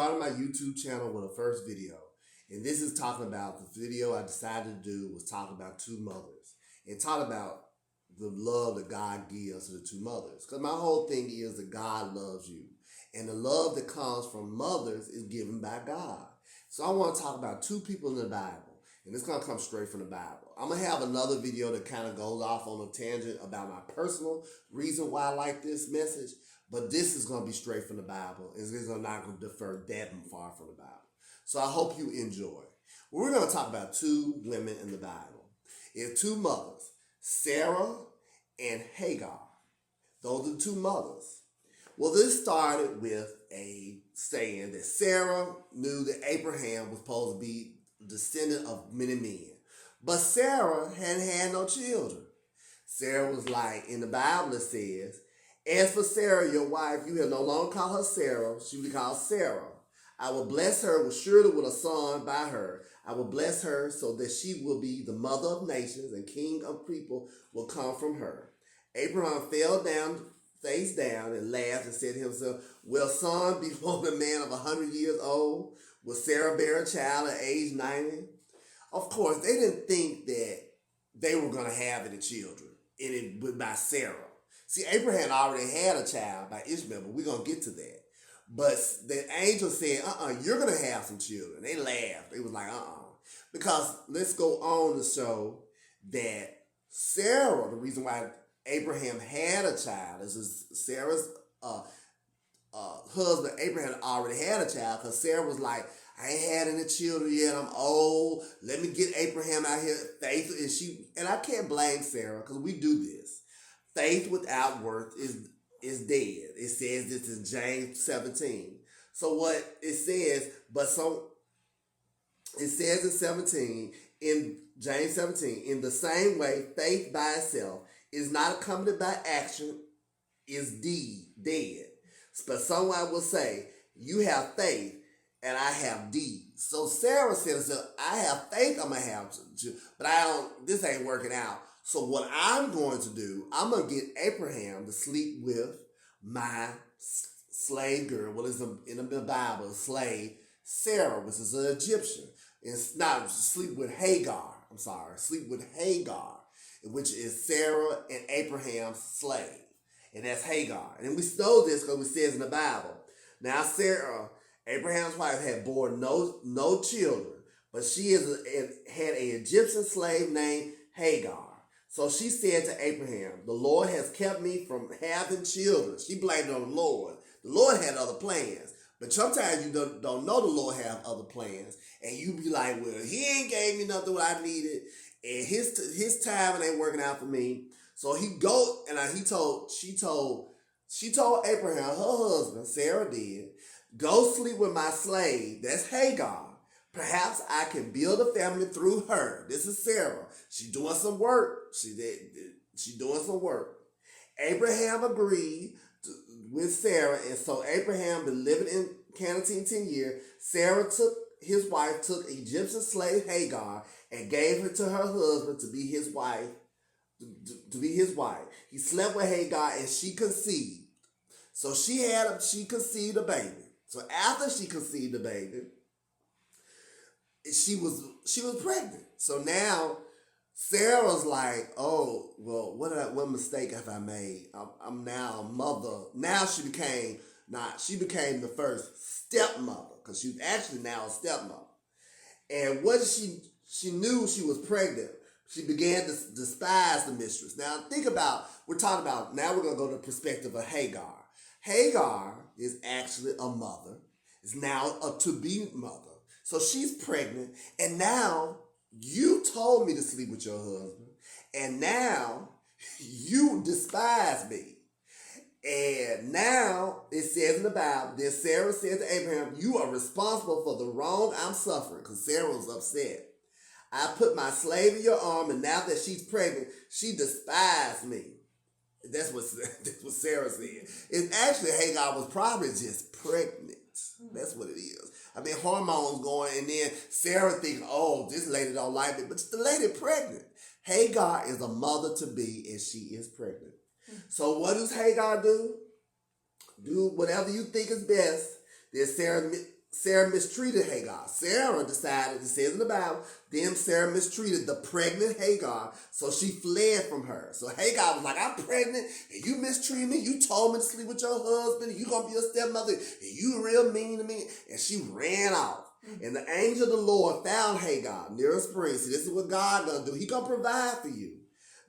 Started my YouTube channel with a first video, and this is talking about the video I decided to do was talking about two mothers and talk about the love that God gives to the two mothers. Because my whole thing is that God loves you, and the love that comes from mothers is given by God. So I want to talk about two people in the Bible, and it's going to come straight from the Bible. I'm going to have another video that kind of goes off on a tangent about my personal reason why I like this message. But this is going to be straight from the Bible. It's not going to differ that far from the Bible. So I hope you enjoy. We're going to talk about two women in the Bible. It's two mothers, Sarah and Hagar. Those are the two mothers. Well, this started with a saying that Sarah knew that Abraham was supposed to be a descendant of many men. But Sarah hadn't had no children. Sarah was like, in the Bible it says, "As for Sarah, your wife, you have no longer called her Sarah. She will be called Sarah. I will bless her surely with a son by her. I will bless her so that she will be the mother of nations, and king of people will come from her." Abraham fell down, face down, and laughed and said to himself, "Will son be born a man of 100 years old? Will Sarah bear a child at age 90? Of course, they didn't think that they were going to have any children by Sarah. See, Abraham already had a child by Ishmael, but we're going to get to that. But the angel said, you're going to have some children. They laughed. They was like, Because let's go on to show that Sarah, the reason why Abraham had a child is Sarah's husband, Abraham, already had a child, because Sarah was like, I ain't had any children yet. I'm old. Let me get Abraham out here. Faith, and I can't blame Sarah, because we do this. Faith without work is dead. It says this in James 17. So what it says, it says in James 17, in the same way, faith by itself is not accompanied by action, is dead. But someone will say, you have faith and I have deeds. So Sarah said herself, I have faith I'm going to have, but this ain't working out. So what I'm going to do, I'm going to get Abraham to sleep with my slave girl. Well, it's in the Bible, slave Sarah, which is an Egyptian. It's not sleep with Hagar. Sleep with Hagar, which is Sarah and Abraham's slave. And that's Hagar. And we know this because it says in the Bible. Now Sarah, Abraham's wife, had borne no children, but she had an Egyptian slave named Hagar. So she said to Abraham, the Lord has kept me from having children. She blamed it on the Lord. The Lord had other plans. But sometimes you don't know the Lord have other plans. And you be like, well, he ain't gave me nothing what I needed. And his timing ain't working out for me. So she told Abraham, her husband, Sarah did, go sleep with my slave. That's Hagar. Perhaps I can build a family through her. This is Sarah. She's doing some work. She's doing some work. Abraham agreed with Sarah, and so Abraham been living in Canaan 10 years. Sarah took Egyptian slave Hagar and gave her to her husband to be his wife. He slept with Hagar and she conceived. So she conceived a baby. So after she conceived the baby, she was pregnant. So now Sarah's like, oh, well, what mistake have I made? I'm now a mother. Now she became the first stepmother, because she's actually now a stepmother. And what she knew she was pregnant, she began to despise the mistress. Now we're talking about, now we're going to go to the perspective of Hagar. Hagar is actually a mother, is now a to-be mother. So she's pregnant, and now you told me to sleep with your husband, and now you despise me. And now it says in the Bible, then Sarah said to Abraham, you are responsible for the wrong I'm suffering, because Sarah was upset. I put my slave in your arm, and now that she's pregnant, she despised me. That's what Sarah said. It's actually Hagar was probably just pregnant. That's what it is. I mean, hormones going, and then Sarah thinking, oh, this lady don't like me. But the lady pregnant. Hagar is a mother-to-be, and she is pregnant. So what does Hagar do? Do whatever you think is best. Then Sarah Sarah mistreated Hagar. Sarah decided, it says in the Bible, then Sarah mistreated the pregnant Hagar, so she fled from her. So Hagar was like, I'm pregnant, and you mistreat me. You told me to sleep with your husband, and you going to be a stepmother, and you real mean to me. And she ran off. And the angel of the Lord found Hagar near a spring. See, this is what God going to do. He going to provide for you.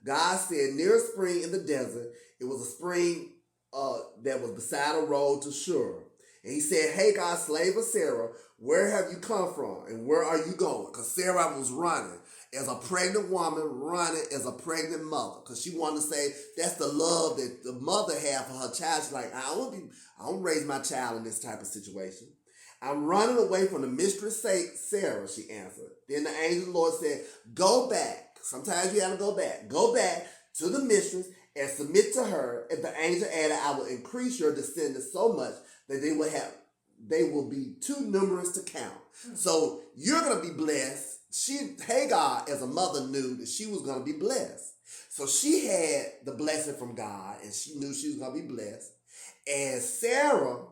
God said, near a spring in the desert, it was a spring that was beside a road to Shur. And he said, Hagar, slave of Sarah, where have you come from and where are you going? Because Sarah was running as a pregnant woman, running as a pregnant mother. Because she wanted to say that's the love that the mother had for her child. She's like, I don't raise my child in this type of situation. I'm running away from the mistress Sarah, she answered. Then the angel of the Lord said, go back. Sometimes you have to go back. Go back to the mistress and submit to her. And the angel added, I will increase your descendants so much that they will be too numerous to count. So you're going to be blessed. Hagar, as a mother, knew that she was going to be blessed. So she had the blessing from God, and she knew she was going to be blessed. And Sarah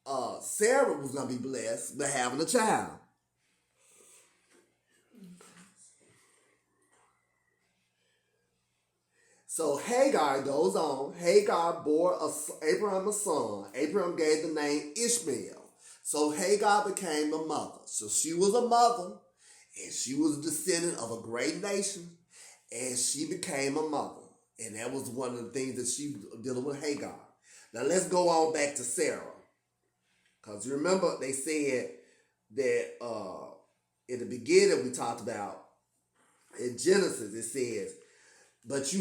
was going to be blessed by having a child. So Hagar goes on. Hagar bore Abraham a son. Abraham gave the name Ishmael. So Hagar became a mother. So she was a mother, and she was a descendant of a great nation, and she became a mother. And that was one of the things that she was dealing with Hagar. Now let's go on back to Sarah. Because you remember they said that in the beginning we talked about, in Genesis it says, but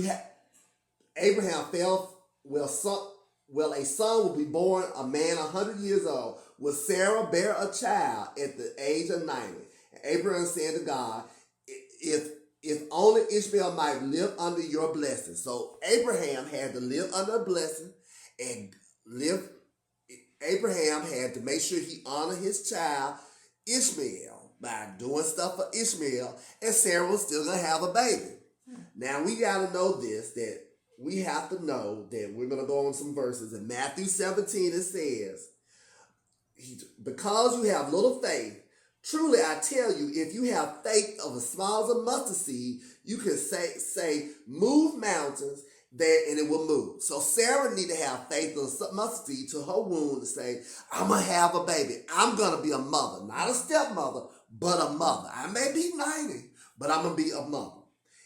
Abraham fell, a son will be born, a man 100 years old. Will Sarah bear a child at the age of 90? And Abraham said to God, if only Ishmael might live under your blessing. So Abraham had to live under a blessing, and Abraham had to make sure he honored his child Ishmael by doing stuff for Ishmael, and Sarah was still going to have a baby. Now we got to know this, that we have to know that we're going to go on some verses. In Matthew 17 it says, because you have little faith, truly I tell you, if you have faith of as small as a mustard seed, you can say move mountains there and it will move. So Sarah needed to have faith of a mustard seed to her womb to say, I'm going to have a baby. I'm going to be a mother, not a stepmother, but a mother. I may be 90, but I'm going to be a mother.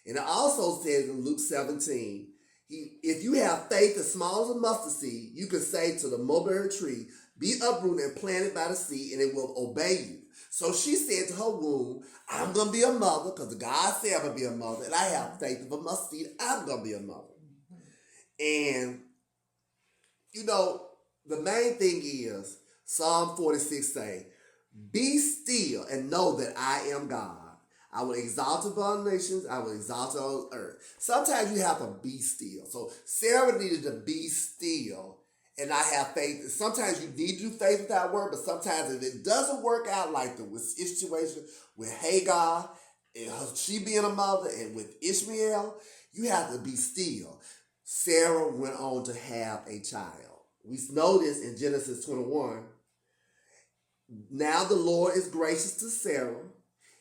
And it also says in Luke 17, if you have faith as small as a mustard seed, you can say to the mulberry tree, be uprooted and planted by the sea, and it will obey you. So she said to her womb, I'm going to be a mother because God said I'm going to be a mother, and I have faith of a mustard seed, I'm going to be a mother. And, the main thing is, Psalm 46 say, be still and know that I am God. I will exalt above nations. I will exalt on earth. Sometimes you have to be still. So Sarah needed to be still and not have faith. Sometimes you need to do faith without word, but sometimes if it doesn't work out like the situation with Hagar and she being a mother and with Ishmael, you have to be still. Sarah went on to have a child. We know this in Genesis 21. Now the Lord is gracious to Sarah,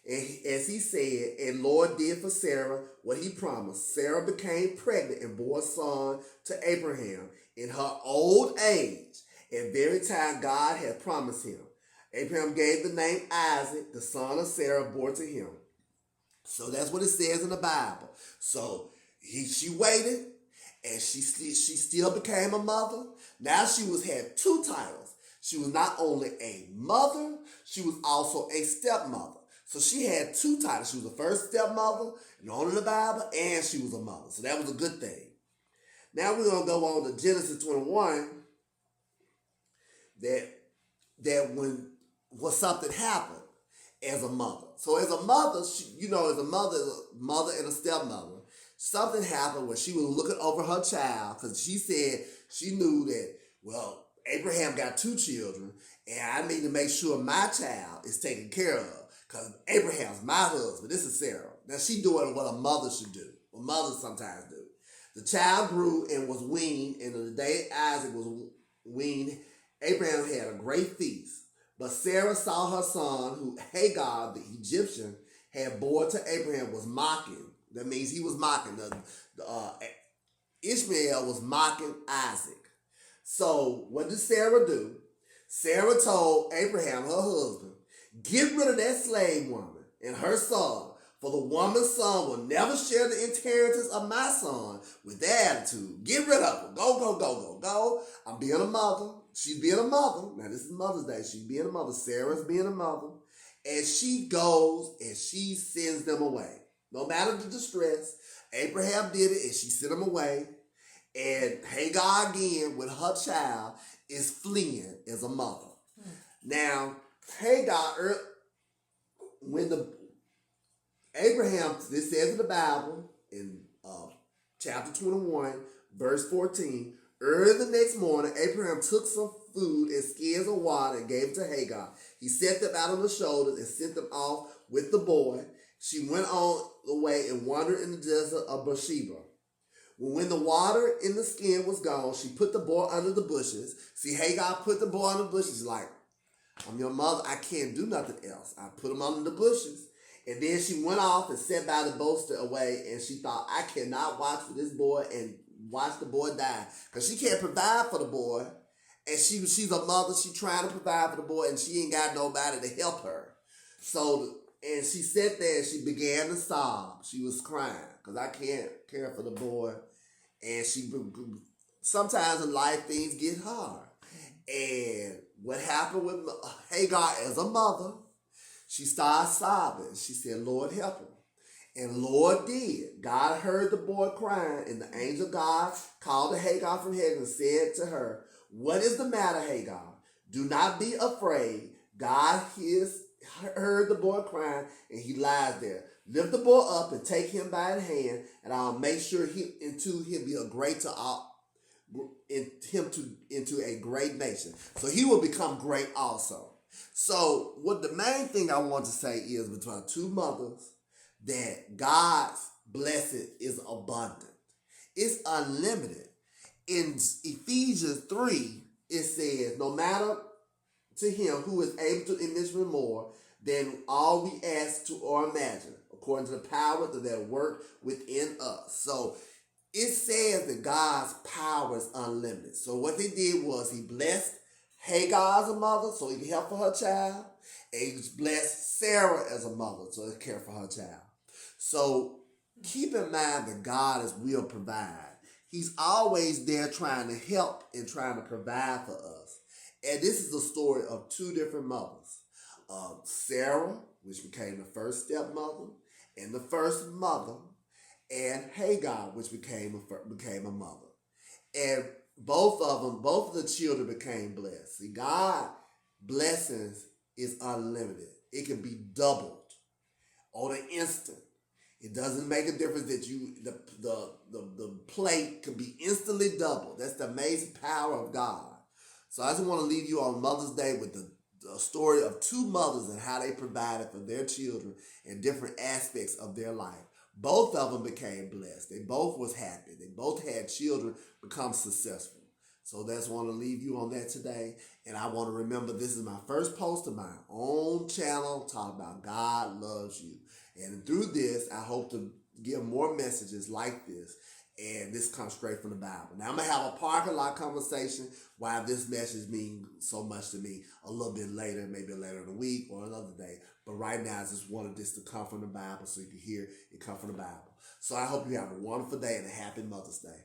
and as he said, and Lord did for Sarah what he promised. Sarah became pregnant and bore a son to Abraham in her old age, at the very time God had promised him. Abraham gave the name Isaac, the son of Sarah bore to him. So that's what it says in the Bible. So she waited, and she still became a mother. Now she had two titles. She was not only a mother, she was also a stepmother. So she had two titles. She was the first stepmother, known in the Bible, and she was a mother. So that was a good thing. Now we're going to go on to Genesis 21, that when something happened as a mother. So as a mother, as a mother and a stepmother, something happened when she was looking over her child, because she said she knew that, Abraham got two children, and I need to make sure my child is taken care of. Because Abraham's my husband. This is Sarah. Now she doing what a mother should do. What mothers sometimes do. The child grew and was weaned, and on the day Isaac was weaned, Abraham had a great feast. But Sarah saw her son, who Hagar, the Egyptian, had born to Abraham, was mocking. That means he was mocking. Ishmael was mocking Isaac. So what did Sarah do? Sarah told Abraham, her husband, get rid of that slave woman and her son, for the woman's son will never share the inheritance of my son with their attitude. Get rid of her. Go, go, go, go, go. I'm being a mother. She's being a mother. Now, this is Mother's Day. She's being a mother. Sarah's being a mother. And she goes and she sends them away. No matter the distress, Abraham did it and she sent them away. And Hagar, again, with her child, is fleeing as a mother. Now, Hagar, when Abraham, this says in the Bible, in chapter 21, verse 14, early the next morning, Abraham took some food and skins of water and gave it to Hagar. He set them out on the shoulders and sent them off with the boy. She went on the way and wandered in the desert of Beersheba. When the water in the skin was gone, she put the boy under the bushes. See, Hagar put the boy under the bushes like, I'm your mother. I can't do nothing else. I put him under the bushes. And then she went off and sat by the bolster away, and she thought, I cannot watch for this boy and watch the boy die. Because she can't provide for the boy. And she's a mother. She's trying to provide for the boy, and she ain't got nobody to help her. So, and she sat there and she began to sob. She was crying because I can't care for the boy. And sometimes in life things get hard. And what happened with Hagar as a mother, she started sobbing. She said, Lord, help him. And Lord did. God heard the boy crying, and the angel God called to Hagar from heaven and said to her, what is the matter, Hagar? Do not be afraid. God heard the boy crying, and he lies there. Lift the boy up and take him by the hand, and I'll make sure he'll be a great into a great nation. So he will become great also. So what the main thing I want to say is between two mothers, that God's blessing is abundant. It's unlimited. In Ephesians 3, it says, no matter to him who is able to immeasurably more than all we ask to or imagine, according to the power that work within us. So it says that God's power is unlimited. So what he did was he blessed Hagar as a mother so he could help for her child. And he blessed Sarah as a mother so he could care for her child. So keep in mind that God will provide. He's always there trying to help and trying to provide for us. And this is the story of two different mothers. Sarah, which became the first stepmother, and the first mother, and Hagar, which became a mother. And both of the children became blessed. See, God's blessings is unlimited. It can be doubled on an instant. It doesn't make a difference that the plate can be instantly doubled. That's the amazing power of God. So I just want to leave you on Mother's Day with the story of two mothers and how they provided for their children in different aspects of their life. Both of them became blessed. They both was happy. They both had children become successful. So that's want to leave you on that today. And I want to remember this is my first post of my own channel talking about God loves you. And through this, I hope to give more messages like this. And this comes straight from the Bible. Now, I'm going to have a parking lot conversation why this message means so much to me a little bit later, maybe later in the week or another day. But right now, I just wanted this to come from the Bible so you can hear it come from the Bible. So I hope you have a wonderful day and a happy Mother's Day.